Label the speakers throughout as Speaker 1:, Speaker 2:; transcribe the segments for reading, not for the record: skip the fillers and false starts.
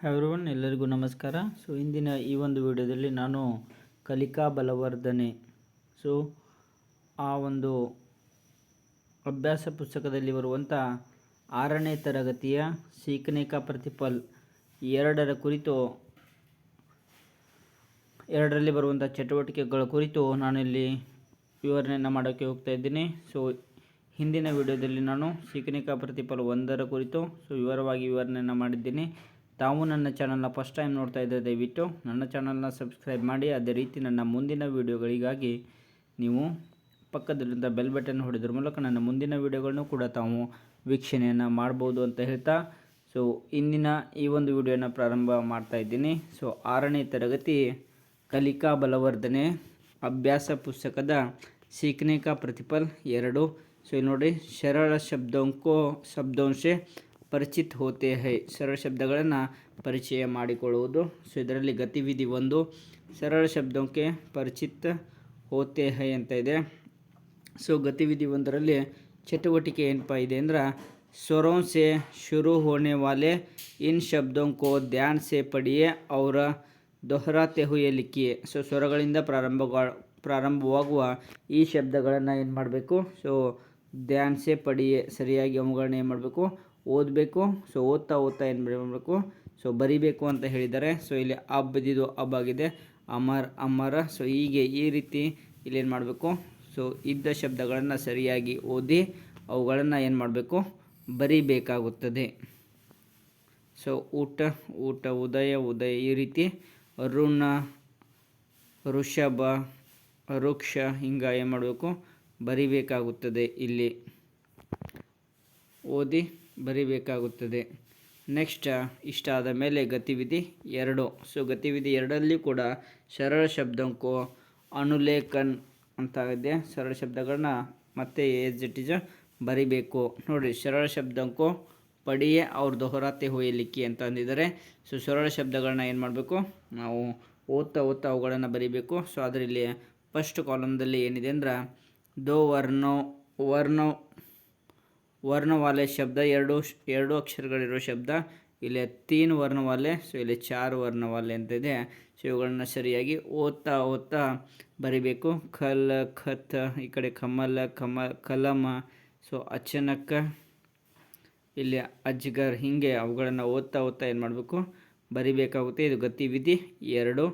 Speaker 1: Everyone, ಎಲ್ಲರಿಗೂ ನಮಸ್ಕಾರ. ಇಂದಿನ ಈ ಒಂದು ವಿಡಿಯೋದಲ್ಲಿ ನಾನು ಕಲಿಕಾ ಬಲವರ್ಧನೆ ಆ ಒಂದು ಅಭ್ಯಾಸ ಪುಸ್ತಕದಲ್ಲಿ ಬರುವಂಥ 6ನೇ ತರಗತಿಯ सीखने का प्रतिफल 2ರ ಕುರಿತು 2ರಲ್ಲಿ ಬರುವಂಥ ಚಟುವಟಿಕೆಗಳ ಕುರಿತು ನಾನಿಲ್ಲಿ ವಿವರಣೆಯನ್ನು ಮಾಡೋಕ್ಕೆ ಹೋಗ್ತಾ ಇದ್ದೀನಿ. ಹಿಂದಿನ ವಿಡಿಯೋದಲ್ಲಿ ನಾನು सीखने का प्रतिफल 1ರ ಕುರಿತು ವಿವರವಾಗಿ ವಿವರಣೆಯನ್ನು ಮಾಡಿದ್ದೀನಿ. ತಾವು ನನ್ನ ಚಾನಲ್ನ ಫಸ್ಟ್ ಟೈಮ್ ನೋಡ್ತಾ ಇದ್ದರೆ ದಯವಿಟ್ಟು ನನ್ನ ಚಾನಲ್ನ ಸಬ್ಸ್ಕ್ರೈಬ್ ಮಾಡಿ. ಅದೇ ರೀತಿ ನನ್ನ ಮುಂದಿನ ವೀಡಿಯೋಗಳಿಗಾಗಿ ನೀವು ಪಕ್ಕದಲ್ಲಿದ್ದ ಬೆಲ್ ಬಟನ್ ಹೊಡೆದ್ರ ಮೂಲಕ ನನ್ನ ಮುಂದಿನ ವೀಡಿಯೋಗಳನ್ನು ಕೂಡ ತಾವು ವೀಕ್ಷಣೆಯನ್ನು ಮಾಡ್ಬೋದು ಅಂತ ಹೇಳ್ತಾ ಇಂದಿನ ಈ ಒಂದು ವಿಡಿಯೋನ ಪ್ರಾರಂಭ ಮಾಡ್ತಾ ಇದ್ದೀನಿ. 6ನೇ ತರಗತಿ ಕಲಿಕಾ ಬಲವರ್ಧನೆ ಅಭ್ಯಾಸ ಪುಸ್ತಕದ सीखने का प्रतिफल 2. ಇಲ್ಲಿ ನೋಡಿ, ಸರಳ ಶಬ್ದೋं से ಪರಿಚಿತ್ ಹೋತೆ ಹೈ. ಸರಳ ಶಬ್ದಗಳನ್ನು ಪರಿಚಯ ಮಾಡಿಕೊಳ್ಳುವುದು. ಇದರಲ್ಲಿ ಗತಿವಿಧಿ 1 ಸರಳ ಶಬ್ದಕ್ಕೆ ಪರಿಚಿತ್ ಹೋತೆ ಹೈ ಅಂತ ಇದೆ. ಗತಿವಿಧಿ 1ರಲ್ಲಿ ಚಟುವಟಿಕೆ ಏನಪ್ಪ ಇದೆ ಅಂದ್ರೆ, ಸ್ವರೋं से शुरू होने वाले इन शब्दों को ध्यान से पढ़िए और दोहराते हुए लिखिए. ಸ್ವರಗಳಿಂದ ಪ್ರಾರಂಭವಾಗುವ ಈ ಶಬ್ದಗಳನ್ನು ಏನು ಮಾಡಬೇಕು, ಧ್ಯಾನ್ ಸೆ ಪಡಿಯೆ, ಸರಿಯಾಗಿ ಅವುಗಳನ್ನ ಏನು ಮಾಡಬೇಕು, ಓದಬೇಕು. ಓದ್ತಾ ಏನು ಮಾಡಬೇಕು, ಬರಿಬೇಕು ಅಂತ ಹೇಳಿದ್ದಾರೆ. ಇಲ್ಲಿ ಅಬ್ದಿದು ಅಬ್ ಆಗಿದೆ, ಅಮರ. ಹೀಗೆ ಈ ರೀತಿ ಇಲ್ಲಿ ಏನು ಮಾಡಬೇಕು, ಇದ್ದ ಶಬ್ದಗಳನ್ನು ಸರಿಯಾಗಿ ಓದಿ ಅವುಗಳನ್ನು ಏನು ಮಾಡಬೇಕು, ಬರಿಬೇಕಾಗುತ್ತದೆ. ಊಟ, ಉದಯ, ಈ ರೀತಿ ಋಣ, ಋಷಭ, ವೃಕ್ಷ, ಹಿಂಗೆ ಏನು ಮಾಡಬೇಕು, ಬರಿಬೇಕಾಗುತ್ತದೆ. ಇಲ್ಲಿ ಓದಿ ಬರಿಬೇಕಾಗುತ್ತದೆ. ನೆಕ್ಸ್ಟ್ ಇಷ್ಟಾದ ಮೇಲೆ ಗತಿವಿಧಿ 2. ಗತಿವಿಧಿ 2ರಲ್ಲಿ ಕೂಡ ಸರಳ ಶಬ್ದಕ್ಕೂ ಅನುಲೇಖನ್ ಅಂತ ಇದೆ. ಸರಳ ಶಬ್ದಗಳನ್ನ ಮತ್ತೆ ಏಸ್ ಇಟ್ ಈಸ್ ಬರಿಬೇಕು. ನೋಡಿರಿ, ಸರಳ ಶಬ್ದಕ್ಕೂ ಪಡಿಯೆ ಅವ್ರು ದೊಹರಾತೆ ಹುಯೆ ಲಿಕ್ಕಿ ಅಂತ ಅಂದಿದ್ದಾರೆ. ಸರಳ ಶಬ್ದಗಳನ್ನ ಏನು ಮಾಡಬೇಕು, ನಾವು ಓದ್ತಾ ಅವುಗಳನ್ನು ಬರಿಬೇಕು. ಅದರಲ್ಲಿ ಫಸ್ಟ್ ಕಾಲಮ್ದಲ್ಲಿ ಏನಿದೆ ಅಂದ್ರೆ, ದೋ वर्ण वाले शब्द, ಎರಡು ಅಕ್ಷರಗಳಿರೋ ಶಬ್ದ. ಇಲ್ಲಿ 3 वर्ण वाले, ಇಲ್ಲಿ 4 वर्ण वाले ಅಂತ ಇದೆ. ಇವುಗಳನ್ನ ಸರಿಯಾಗಿ ಓದ್ತಾ ಬರಿಬೇಕು. ಖಲ್, ಖತ್, ಈ ಕಡೆ ಕಮಲ, ಕಲಮ, ಅಚಾನಕ್, ಇಲ್ಲಿ ಅಜ್ಗರ್, ಹೀಗೆ ಅವುಗಳನ್ನು ಓದ್ತಾ ಏನು ಮಾಡಬೇಕು, ಬರಿಬೇಕಾಗುತ್ತೆ. ಇದು ಗತಿವಿಧಿ 2.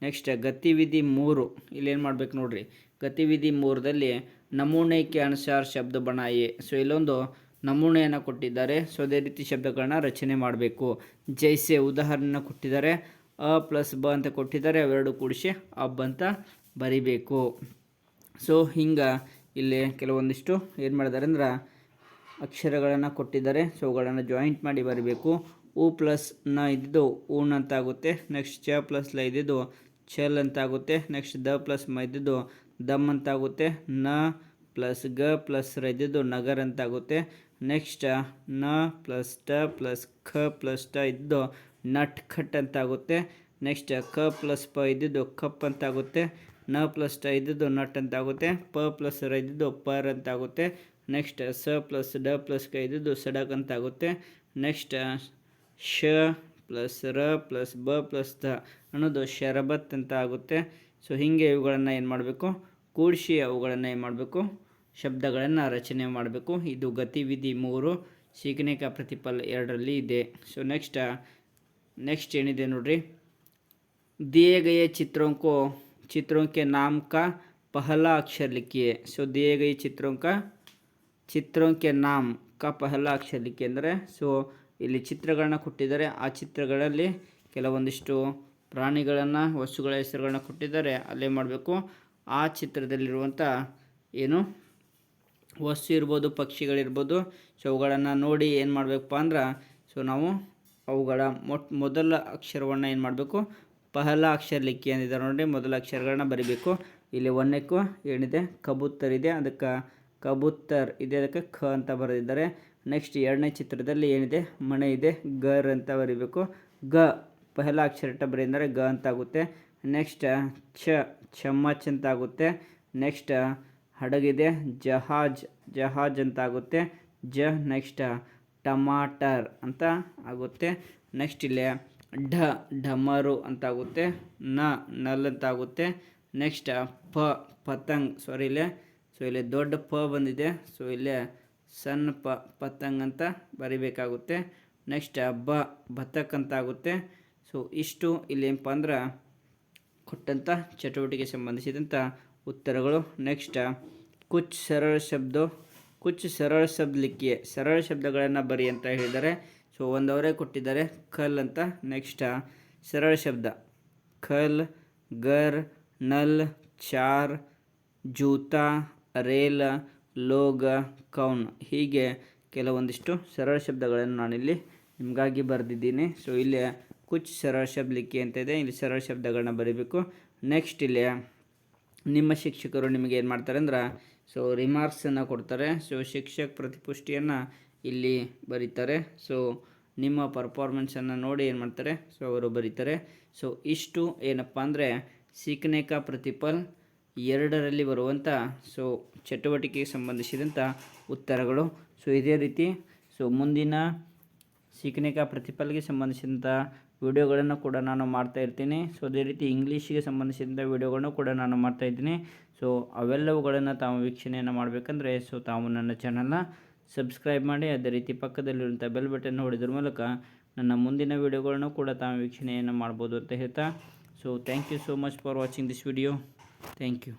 Speaker 1: ನೆಕ್ಸ್ಟ್ ಗತಿವಿಧಿ 3. ಇಲ್ಲೇನು ಮಾಡಬೇಕು ನೋಡ್ರಿ, ಗತಿವಿಧಿ 3ದಲ್ಲಿ ನಮೂನೆಗೆ ಅನುಸಾರ ಶಬ್ದ ಬಣಾಯೆ. ಇಲ್ಲೊಂದು ನಮೂನೆಯನ್ನು ಕೊಟ್ಟಿದ್ದಾರೆ. ಅದೇ ರೀತಿ ಶಬ್ದಗಳನ್ನ ರಚನೆ ಮಾಡಬೇಕು. ಜೈಸೆ ಉದಾಹರಣೆನ ಕೊಟ್ಟಿದ್ದಾರೆ, ಅ ಪ್ಲಸ್ ಬ ಅಂತ ಕೊಟ್ಟಿದ್ದಾರೆ, ಅವೆರಡು ಕೂಡಿಸಿ ಅಬ್ ಅಂತ ಬರಿಬೇಕು. ಹಿಂಗೆ ಇಲ್ಲಿ ಕೆಲವೊಂದಿಷ್ಟು ಏನು ಮಾಡಿದ್ದಾರೆ ಅಂದ್ರೆ, ಅಕ್ಷರಗಳನ್ನು ಕೊಟ್ಟಿದ್ದಾರೆ. ಅವುಗಳನ್ನು ಜಾಯಿಂಟ್ ಮಾಡಿ ಬರಿಬೇಕು. ಉ ಪ್ಲಸ್ ನ ಇದ್ದಿದ್ದು ಊನ್ ಅಂತ ಆಗುತ್ತೆ. ನೆಕ್ಸ್ಟ್ ಚ ಪ್ಲಸ್ ಲ ಇದ್ದಿದ್ದು ಛಲ್ ಅಂತ ಆಗುತ್ತೆ. ನೆಕ್ಸ್ಟ್ ದ ಪ್ಲಸ್ ಮ ಇದ್ದಿದ್ದು ದಮ್ ಅಂತ ಆಗುತ್ತೆ. ನ ಪ್ಲಸ್ ಗ ಪ್ಲಸ್ ರ ಇದ್ದಿದ್ದು ನಗರ್ ಅಂತ ಆಗುತ್ತೆ. ನೆಕ್ಸ್ಟ್ ನ ಪ್ಲಸ್ ಟ ಪ್ಲಸ್ ಖ ಪ್ಲಸ್ ಟ ಇದ್ದು ನಟ್ ಖಟ್ ಅಂತ ಆಗುತ್ತೆ. ನೆಕ್ಸ್ಟ್ ಕ ಪ್ಲಸ್ ಪ ಇದ್ದಿದ್ದು ಕಪ್ ಅಂತ ಆಗುತ್ತೆ. ನ ಪ್ಲಸ್ ಟ ಇದ್ದಿದ್ದು ನಟ್ ಅಂತ ಆಗುತ್ತೆ. ಪ ಪ್ಲಸ್ ರ ಇದ್ದಿದ್ದು ಪರ್ ಅಂತ ಆಗುತ್ತೆ. ನೆಕ್ಸ್ಟ್ ಸ ಪ್ಲಸ್ ಡ ಪ್ಲಸ್ ಕ ಇದ್ದಿದ್ದು ಸಡಕ್ ಅಂತ ಆಗುತ್ತೆ. ನೆಕ್ಸ್ಟ್ ಶ ಪ್ಲಸ್ ರ ಪ್ಲಸ್ ಬ ಪ್ಲಸ್ ತ ಅನ್ನೋದು ಶರಬತ್ ಅಂತ ಆಗುತ್ತೆ. ಹೀಗೆ ಇವುಗಳನ್ನು ಏನು ಮಾಡಬೇಕು, ಕೂಡಿಸಿ ಅವುಗಳನ್ನು ಏನು ಮಾಡಬೇಕು, ಶಬ್ದಗಳನ್ನು ರಚನೆ ಮಾಡಬೇಕು. ಇದು ಗತಿವಿಧಿ 3 सीखने का प्रतिफल 2ರಲ್ಲಿ ಇದೆ. ನೆಕ್ಸ್ಟ್ ಏನಿದೆ ನೋಡ್ರಿ, दिए गए चित्रों के नाम का पहला अक्षर लिखिए. दिए गए चित्रों के नाम का पहला अक्षर लिखिए ಅಂದರೆ, ಇಲ್ಲಿ ಚಿತ್ರಗಳನ್ನ ಕೊಟ್ಟಿದ್ದಾರೆ. ಆ ಚಿತ್ರಗಳಲ್ಲಿ ಕೆಲವೊಂದಿಷ್ಟು ಪ್ರಾಣಿಗಳನ್ನು, ವಸ್ತುಗಳ ಹೆಸರುಗಳನ್ನ ಕೊಟ್ಟಿದ್ದಾರೆ. ಅಲ್ಲೇ ಮಾಡಬೇಕು, ಆ ಚಿತ್ರದಲ್ಲಿರುವಂಥ ಏನು ವಸ್ತು ಇರ್ಬೋದು, ಪಕ್ಷಿಗಳಿರ್ಬೋದು, ಅವುಗಳನ್ನು ನೋಡಿ ಏನು ಮಾಡಬೇಕಪ್ಪ ಅಂದ್ರೆ, ನಾವು ಅವುಗಳ ಮೊದಲ ಅಕ್ಷರವನ್ನು ಏನು ಮಾಡಬೇಕು, ಪಹಲ ಅಕ್ಷರ ಲಿಕ್ಕಿ ಅಂದಿದ್ದಾರೆ ನೋಡಿ. ಮೊದಲ ಅಕ್ಷರಗಳನ್ನ ಬರಿಬೇಕು. ಇಲ್ಲಿ 1ಕ್ಕೂ ಏನಿದೆ, ಕಬೂತರ್ ಇದೆ, ಅದಕ್ಕೆ ಕಬೂತರ್ ಇದೆ, ಅದಕ್ಕೆ ಖ ಅಂತ ಬರೆದಿದ್ದಾರೆ. ನೆಕ್ಸ್ಟ್ 2ನೇ ಚಿತ್ರದಲ್ಲಿ ಏನಿದೆ, ಮನೆ ಇದೆ, ಗರ್ ಅಂತ ಬರಿಬೇಕು. ಗ ಪಹಲ ಅಕ್ಷರ ಬರೆದಿದ್ದಾರೆ, ಗ ಅಂತ ಆಗುತ್ತೆ. ನೆಕ್ಸ್ಟ್ ಚಮ್ಮಚ್ ಅಂತ ಆಗುತ್ತೆ. ನೆಕ್ಸ್ಟ್ ಹಡಗಿದೆ, ಜಹಾಜ್ ಅಂತ ಆಗುತ್ತೆ. ನೆಕ್ಸ್ಟ್ ಟಮಾಟರ್ ಅಂತ ಆಗುತ್ತೆ. ನೆಕ್ಸ್ಟ್ ಇಲ್ಲಿ ಡಮರು ಅಂತಾಗುತ್ತೆ. ನಲ್ ಅಂತಾಗುತ್ತೆ. ನೆಕ್ಸ್ಟ್ ಪತಂಗ್, ಇಲ್ಲಿ ದೊಡ್ಡ ಪ ಬಂದಿದೆ, ಸೊ ಇಲ್ಲೇ ಸಣ್ಣ ಪತಂಗ್ ಅಂತ ಬರಿಬೇಕಾಗುತ್ತೆ. ನೆಕ್ಸ್ಟ್ ಬತಕ್ ಅಂತಾಗುತ್ತೆ. ಸೊ ಇಷ್ಟು ಇಲ್ಲಿ ಏನಪ್ಪ ಅಂದ್ರೆ ಕೊಟ್ಟಂಥ ಚಟುವಟಿಕೆಗೆ ಸಂಬಂಧಿಸಿದಂಥ ಉತ್ತರಗಳು. ನೆಕ್ಸ್ಟ್ ಕುಚ್ ಸರಳ ಶಬ್ದ ಲಿಖಿಯೇ, ಸರಳ ಶಬ್ದಗಳನ್ನು ಬರಿ ಅಂತ ಹೇಳಿದ್ದಾರೆ. ಸೊ ಒಂದವರೇ ಕೊಟ್ಟಿದ್ದಾರೆ ಕಲ್ ಅಂತ. ನೆಕ್ಸ್ಟ್ ಸರಳ ಶಬ್ದ ಖಲ್, ಗರ್, ನಲ್, ಚಾರ್, ಜೂತಾ, ರೇಲ್, ಲೋಗ, ಕೌನ್. ಹೀಗೆ ಕೆಲವೊಂದಿಷ್ಟು ಸರಳ ಶಬ್ದಗಳನ್ನು ನಾನಿಲ್ಲಿ ನಿಮಗಾಗಿ ಬರೆದಿದ್ದೀನಿ. ಸೊ ಇಲ್ಲಿ ಕುಚ್ ಸರಳ ಶಬ್ದ ಲಿಖಿ ಅಂತ ಇದೆ, ಇಲ್ಲಿ ಸರಳ ಶಬ್ದಗಳನ್ನ ಬರೀಬೇಕು. ನೆಕ್ಸ್ಟ್ ಇಲ್ಲಿ ನಿಮ್ಮ ಶಿಕ್ಷಕರು ನಿಮಗೆ ಏನು ಮಾಡ್ತಾರೆ ಅಂದ್ರೆ ಸೊ ರಿಮಾರ್ಕ್ಸನ್ನು ಕೊಡ್ತಾರೆ. ಸೊ ಶಿಕ್ಷಕ ಪ್ರತಿಪುಷ್ಟಿಯನ್ನು ಇಲ್ಲಿ ಬರೀತಾರೆ. ಸೊ ನಿಮ್ಮ ಪರ್ಫಾರ್ಮೆನ್ಸನ್ನು ನೋಡಿ ಏನು ಮಾಡ್ತಾರೆ, ಸೊ ಅವರು ಬರೀತಾರೆ. ಸೊ ಇಷ್ಟು ಏನಪ್ಪ ಅಂದರೆ ಸೀಖನೆ ಕಾ ಪ್ರತಿಫಲ್ 2ರಲ್ಲಿ ಬರುವಂಥ ಸೊ ಚಟುವಟಿಕೆಗೆ ಸಂಬಂಧಿಸಿದಂಥ ಉತ್ತರಗಳು. ಸೊ ಇದೇ ರೀತಿ ಸೊ ಮುಂದಿನ ಸೀಖನೆ ಕಾ ಪ್ರತಿಫಲ್ಗೆ ಸಂಬಂಧಿಸಿದಂಥ ವಿಡಿಯೋಗಳನ್ನು ಕೂಡ ನಾನು ಮಾಡ್ತಾ ಇರ್ತೀನಿ. ಸೊ ಅದೇ ರೀತಿ ಇಂಗ್ಲೀಷಿಗೆ ಸಂಬಂಧಿಸಿದಂಥ ವಿಡಿಯೋಗಳನ್ನು ಕೂಡ ನಾನು ಮಾಡ್ತಾಯಿದ್ದೀನಿ. ಸೊ ಅವೆಲ್ಲವುಗಳನ್ನು ತಾವು ವೀಕ್ಷಣೆಯನ್ನು ಮಾಡಬೇಕಂದ್ರೆ ಸೊ ತಾವು ನನ್ನ ಚಾನಲ್ನ ಸಬ್ಸ್ಕ್ರೈಬ್ ಮಾಡಿ, ಅದೇ ರೀತಿ ಪಕ್ಕದಲ್ಲಿರುವಂಥ ಬೆಲ್ ಬಟನ್ ಹೊಡೆದ್ರ ಮೂಲಕ ನನ್ನ ಮುಂದಿನ ವಿಡಿಯೋಗಳನ್ನು ಕೂಡ ತಾವು ವೀಕ್ಷಣೆಯನ್ನು ಮಾಡ್ಬೋದು ಅಂತ ಹೇಳ್ತಾ, so thank you so much for watching this video. Thank you.